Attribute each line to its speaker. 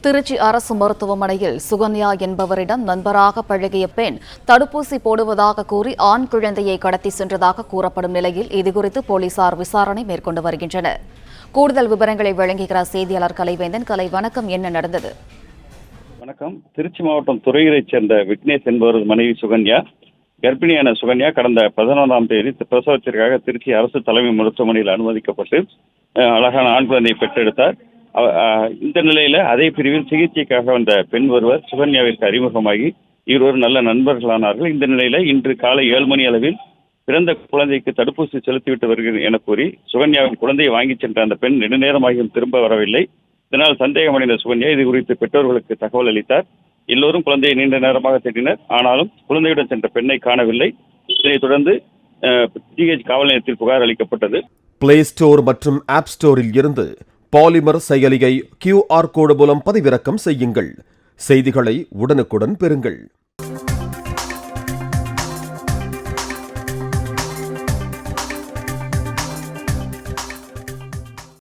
Speaker 1: திருச்சி அரசு மருத்துவமனையில் சுகன்யா என்பவரிடம் நண்பராக பழகிய பெண் தடுப்பூசி போடுவதாக கூறி ஆண் குழந்தையை கடத்தி சென்றதாக கூறப்படும் நிலையில் இதுகுறித்து போலீசார் விசாரணை மேற்கொண்டு வருகின்றனர். கூடுதல் விவரங்களை வழங்குகிறார் செய்தியாளர் கலைவேந்தன். கலை, வணக்கம். என்ன நடந்தது?
Speaker 2: வணக்கம். திருச்சி மாவட்டம் துறையூரைச் சேர்ந்த விக்னேஷ் என்பவரது மனைவி சுகன்யா. கர்ப்பிணியான சுகன்யா கடந்த 11ஆம் தேதி பிரசவத்திற்காக திருச்சி அரசு தலைமை மருத்துவமனையில் அனுமதிக்கப்பட்டு அழகான ஆண் குழந்தையை பெற்றெடுத்தார். இந்த நிலையில அதே பிரிவில் சிகிச்சைக்காக வந்த பெண் ஒருவர் சுகன்யாவிற்கு அறிமுகமாகி இருவரும் நல்ல நண்பர்களானார்கள். இந்த நிலையில இன்று காலை 7 மணி அளவில் பிறந்த குழந்தைக்கு தடுப்பூசி செலுத்திவிட்டு வருகிறேன் என கூறி சுகன்யாவின் குழந்தையை வாங்கிச் சென்ற அந்த பெண் நெடுநேரமாகியும் திரும்ப வரவில்லை. இதனால் சந்தேகமடைந்த சுகன்யா இது குறித்து பெற்றோர்களுக்கு தகவல் அளித்தார். எல்லோரும் குழந்தையை நீண்ட நேரமாக தேடினர். ஆனாலும் குழந்தையுடன் சென்ற பெண்ணை காணவில்லை. இதனைத் தொடர்ந்து ஜிஹெச் காவல் நிலையத்தில் புகார் அளிக்கப்பட்டது.
Speaker 3: பிளே ஸ்டோர் மற்றும் ஆப் ஸ்டோரில் இருந்து பாலிமர் செயலியை QR கோடு மூலம் பதிவிறக்கம் செய்யுங்கள். செய்திகளை உடனுக்குடன் பெறுங்கள்.